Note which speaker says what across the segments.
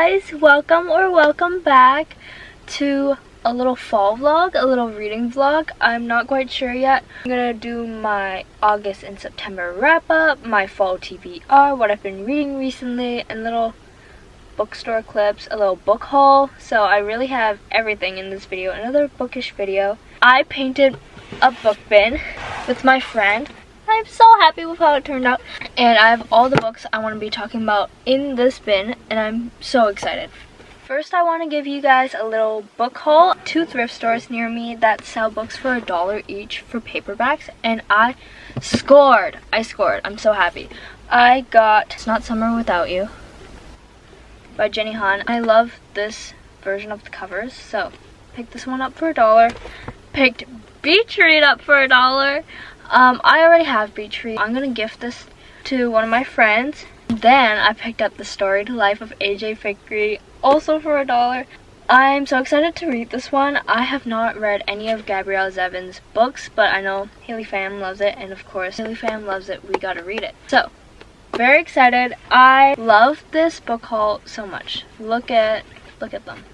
Speaker 1: guys, welcome back to a little fall vlog, a little reading vlog. I'm not quite sure yet. I'm gonna do my August and September wrap up, my fall TBR, what I've been reading recently, and little bookstore clips, a little book haul. So I really have everything in this video, another bookish video. I painted a book bin with my friend. I'm so happy with how it turned out, and I have all the books I want to be talking about in this bin, and I'm so excited. First, I want to give you guys a little book haul. 2 thrift stores near me that sell books for $1 each for paperbacks, and I scored. I'm so happy. I got It's Not Summer Without You by Jenny Han. I love this version of the covers, so picked this one up for $1. Picked Beach Read up for $1. I already have Beach Read. I'm gonna gift this to one of my friends. Then I picked up The Storied Life of AJ Fikry, also for $1. I'm so excited to read this one. I have not read any of Gabrielle Zevin's books, but I know Haley Pham loves it, and of course, Haley Pham loves it, we gotta read it. So, very excited. I love this book haul so much. Look at them.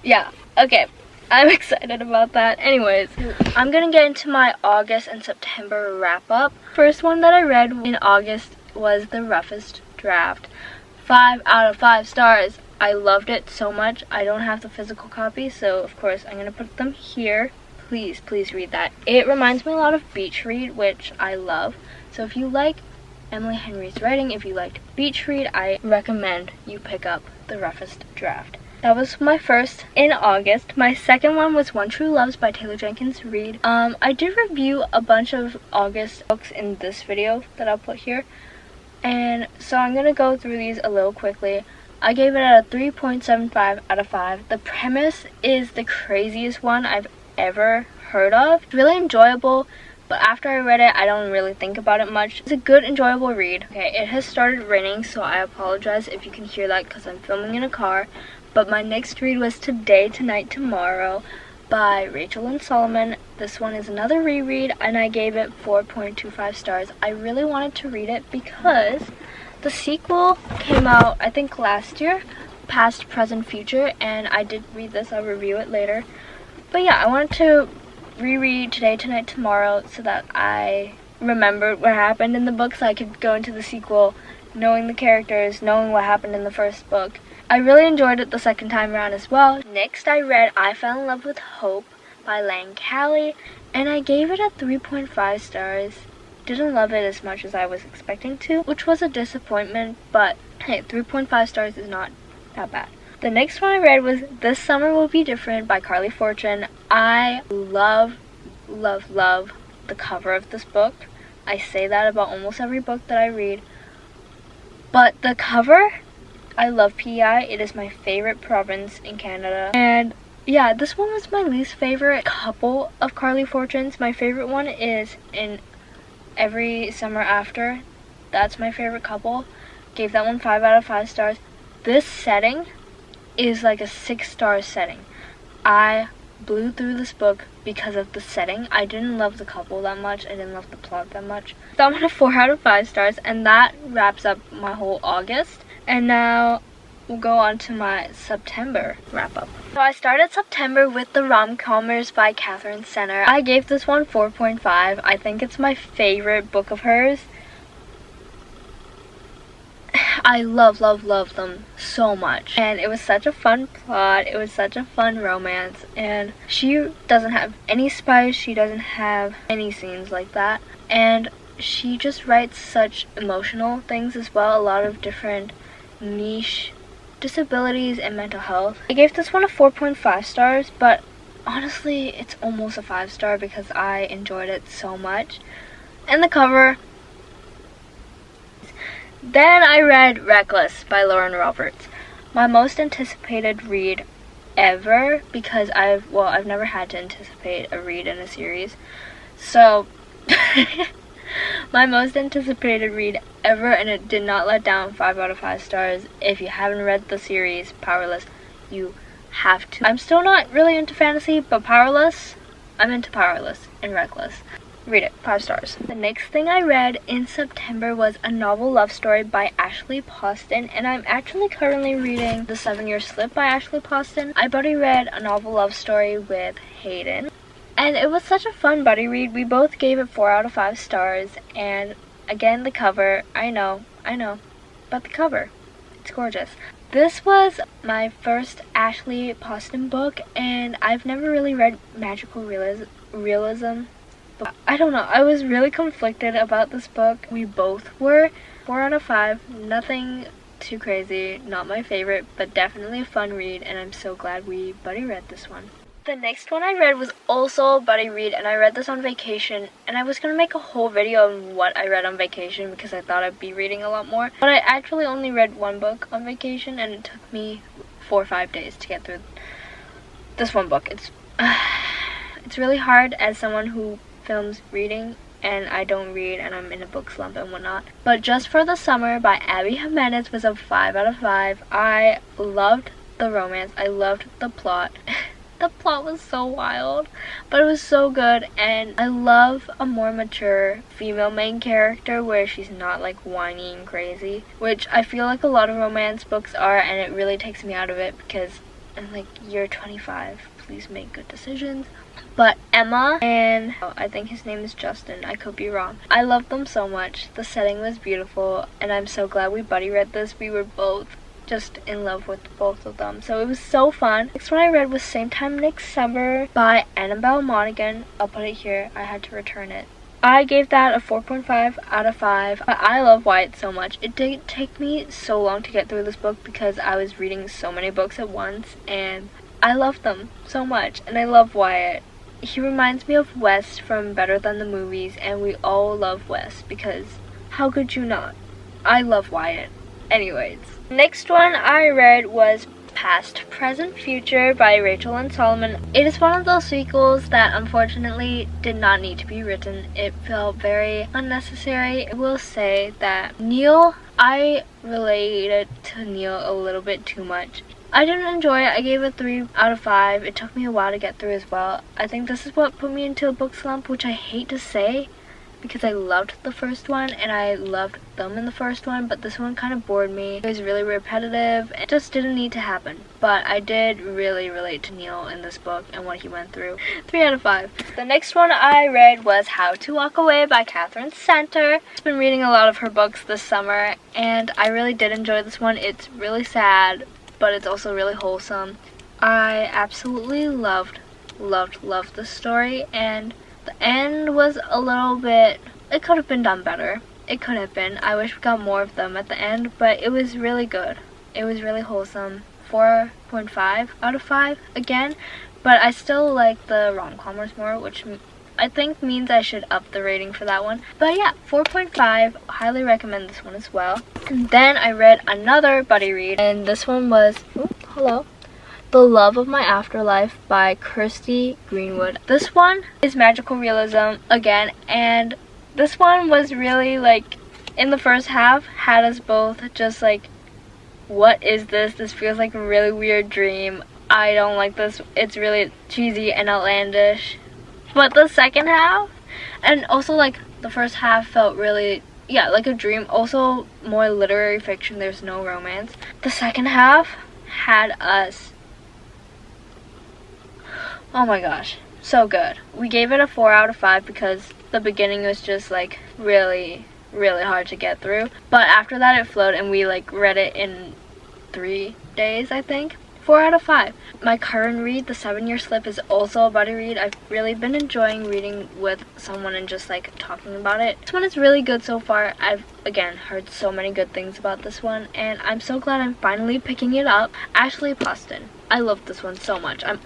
Speaker 1: Yeah, okay. I'm excited about that. Anyways, I'm gonna get into my August and September wrap up. First one that I read in August was The Roughest Draft. 5 out of 5 stars. I loved it so much. I don't have the physical copy, so of course I'm gonna put them here. Please read that. It reminds me a lot of Beach Read, which I love. So if you like Emily Henry's writing, if you liked Beach Read, I recommend you pick up The Roughest Draft. That was my first in August. My second one was One True Loves by Taylor Jenkins Reid. I did review a bunch of August books in this video that I'll put here. And so I'm going to go through these a little quickly. I gave it a 3.75 out of 5. The premise is the craziest one I've ever heard of. It's really enjoyable, but after I read it, I don't really think about it much. It's a good, enjoyable read. Okay, it has started raining, so I apologize if you can hear that because I'm filming in a car. But my next read was Today, Tonight, Tomorrow by Rachel and Solomon. This one is another reread, and I gave it 4.25 stars. I really wanted to read it because the sequel came out, I think, last year, Past, Present, Future, and I did read this. I'll review it later. But yeah, I wanted to reread Today, Tonight, Tomorrow so that I remembered what happened in the book, so I could go into the sequel knowing the characters, knowing what happened in the first book. I really enjoyed it the second time around as well. Next, I read I Fell in Love with Hope by Lang Callie, and I gave it a 3.5 stars. Didn't love it as much as I was expecting to, which was a disappointment, but hey, 3.5 stars is not that bad. The next one I read was This Summer Will Be Different by Carly Fortune. I love the cover of this book. I say that about almost every book that I read. But the cover, I love PEI. It is my favorite province in Canada. And yeah, this one was my least favorite couple of Carly Fortune's. My favorite one is in Every Summer After. That's my favorite couple. Gave that one 5 out of 5 stars. This setting is like a 6-star setting. I blew through this book because of the setting. I didn't love the couple that much. I didn't love the plot that much. That one a 4 out of 5 stars, and that wraps up my whole August. And now we'll go on to my September wrap-up. So I started September with The Rom-Commers by Catherine Senner. I gave this one 4.5. I think it's my favorite book of hers. I love them so much. And it was such a fun plot. It was such a fun romance. And she doesn't have any spice. She doesn't have any scenes like that. And she just writes such emotional things as well. A lot of different niche disabilities and mental health. I gave this one a 4.5 stars, but honestly it's almost a 5-star because I enjoyed it so much. And the cover. Then I read Reckless by Lauren Roberts. My most anticipated read ever, because I've never had to anticipate a read in a series. So my most anticipated read ever, and it did not let down. 5 out of 5 stars. If you haven't read the series Powerless, you have to. I'm still not really into fantasy, but Powerless, I'm into Powerless and Reckless. Read it. 5 stars. The next thing I read in September was a novel love story by Ashley Poston, and I'm actually currently reading The 7-Year Slip by Ashley Poston. I buddy read a novel love story with Hayden, and it was such a fun buddy read. We both gave it 4 out of 5 stars, and again, the cover, I know, but the cover, it's gorgeous. This was my first Ashley Poston book, and I've never really read magical realism. I don't know, I was really conflicted about this book. We both were. 4 out of 5, nothing too crazy, not my favorite, but definitely a fun read, and I'm so glad we buddy read this one. The next one I read was also a buddy read, and I read this on vacation, and I was going to make a whole video on what I read on vacation because I thought I'd be reading a lot more, but I actually only read one book on vacation, and it took me 4 or 5 days to get through this one book. It's really hard as someone who films reading, and I don't read, and I'm in a book slump and whatnot. But Just for the Summer by Abby Jimenez was a 5 out of 5. I loved the romance. I loved the plot. The plot was so wild, but it was so good, and I love a more mature female main character where she's not like whiny and crazy, which I feel like a lot of romance books are, and it really takes me out of it because I'm like, you're 25, please make good decisions. But Emma and I think his name is Justin, I could be wrong. I loved them so much. The setting was beautiful, and I'm so glad we buddy read this. We were both just in love with both of them, so it was so fun. Next one I read was Same Time Next Summer by Annabelle Monaghan. I'll put it here, I had to return it. I gave that a 4.5 out of 5. I love Wyatt so much. It did take me so long to get through this book because I was reading so many books at once, and I love them so much, and I love Wyatt. He reminds me of Wes from Better Than the Movies, and we all love Wes because how could you not? I love Wyatt. Anyways, next one I read was Past, Present, Future by Rachel and Solomon. It is one of those sequels that unfortunately did not need to be written. It felt very unnecessary. I will say that Neil, I related to Neil a little bit too much. I didn't enjoy it. I gave it 3 out of 5. It took me a while to get through as well. I think this is what put me into a book slump, which I hate to say because I loved the first one and I loved them in the first one, but this one kind of bored me. It was really repetitive. It just didn't need to happen. But I did really relate to Neil in this book and what he went through. 3 out of 5. The next one I read was How to Walk Away by Catherine Center. I've been reading a lot of her books this summer, and I really did enjoy this one. It's really sad, but it's also really wholesome. I absolutely loved this story, and the end was a little bit, it could have been done better. It could have been. I wish we got more of them at the end, but it was really good. It was really wholesome. 4.5 out of 5 again, but I still like the rom-commers more, which I think means I should up the rating for that one. But yeah, 4.5. Highly recommend this one as well. And then I read another buddy read, and this one was The Love of My Afterlife by Kirsty Greenwood. This one is magical realism again, and this one was really like, in the first half, had us both just like, what is this? This feels like a really weird dream. I don't like this. It's really cheesy and outlandish. But the second half, and also like the first half felt really, yeah, like a dream. Also more literary fiction. There's no romance. The second half had us, oh my gosh, so good. We gave it a 4 out of 5 because the beginning was just like really hard to get through. But after that it flowed, and we like read it in 3 days, I think. 4 out of 5. My current read, The 7-Year Slip, is also a buddy read. I've really been enjoying reading with someone and just like talking about it. This one is really good so far. I've again heard so many good things about this one, and I'm so glad I'm finally picking it up. Ashley Poston. I love this one so much. I'm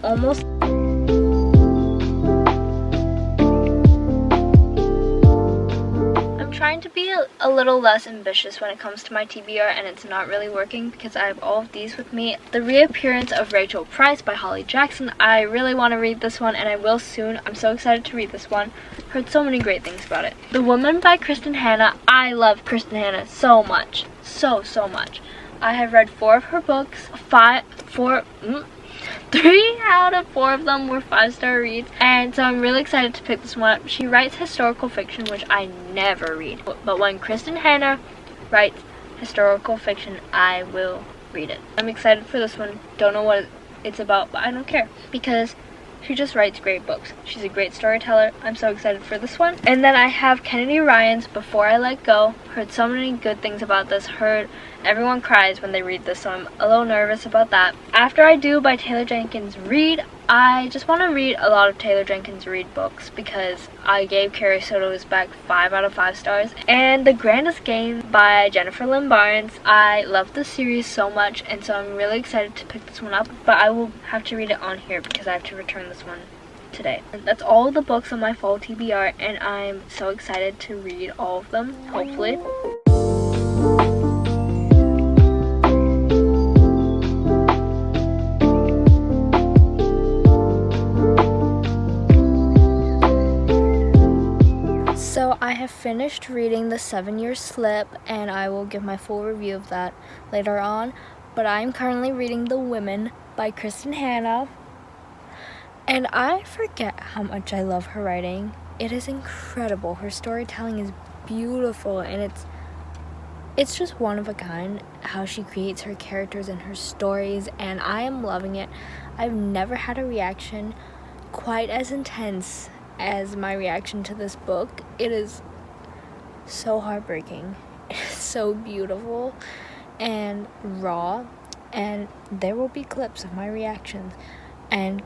Speaker 1: trying to be a little less ambitious when it comes to my TBR, and it's not really working because I have all of these with me. The Reappearance of Rachel Price by Holly Jackson. I really want to read this one, and I will soon. I'm so excited to read this one. Heard so many great things about it. The Woman by Kristen Hanna. I love Kristen Hanna so much. So much. I have read 4 of her books. 3 out of 4 of them were 5-star reads, and so I'm really excited to pick this one up. She writes historical fiction, which I never read, but when Kristen Hanna writes historical fiction, I will read it. I'm excited for this one. Don't know what it's about, but I don't care because she just writes great books. She's a great storyteller. I'm so excited for this one. And then I have Kennedy Ryan's Before I Let Go. Heard so many good things about this. Heard everyone cries when they read this, so I'm a little nervous about that. After I Do by Taylor Jenkins Reid, I just want to read a lot of Taylor Jenkins Reid books because I gave Carrie Soto's Back 5 out of 5 stars. And The Grandest Game by Jennifer Lynn Barnes. I love this series so much, and so I'm really excited to pick this one up, but I will have to read it on here because I have to return this one today. And that's all the books on my fall TBR, and I'm so excited to read all of them, hopefully. So I have finished reading The 7-Year Slip, and I will give my full review of that later on. But I am currently reading The Women by Kristen Hanna, and I forget how much I love her writing. It is incredible. Her storytelling is beautiful, and it's just one of a kind how she creates her characters and her stories, and I am loving it. I've never had a reaction quite as intense as my reaction to this book. It is so heartbreaking. It's so beautiful and raw, and there will be clips of my reactions, and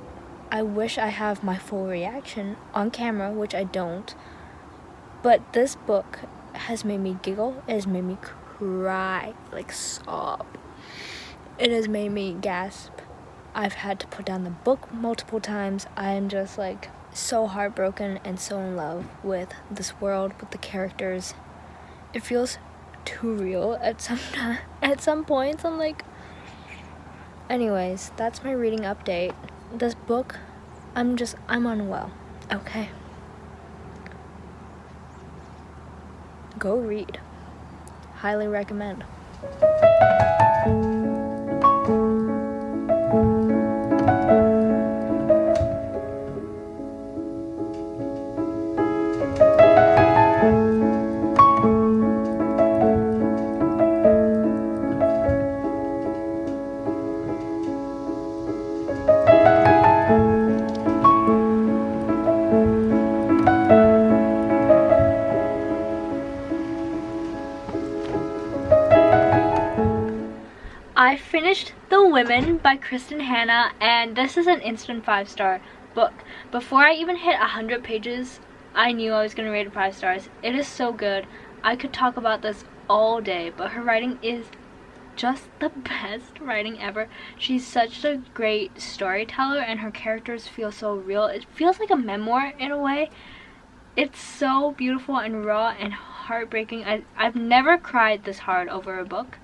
Speaker 1: I wish I have my full reaction on camera, which I don't. But this book has made me giggle. It has made me cry, like sob. It has made me gasp. I've had to put down the book multiple times. I am just like so heartbroken and so in love with this world, with the characters. It feels too real at some points. I'm like, anyways, that's my reading update. This book, I'm unwell. Okay, go read. Highly recommend. I finished The Women by Kristen Hanna, and this is an instant 5-star book. Before I even hit 100 pages, I knew I was going to rate it 5 stars. It is so good. I could talk about this all day, but her writing is just the best writing ever. She's such a great storyteller, and her characters feel so real. It feels like a memoir in a way. It's so beautiful and raw and heartbreaking. I've never cried this hard over a book.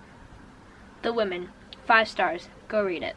Speaker 1: The Women, 5 stars. Go read it.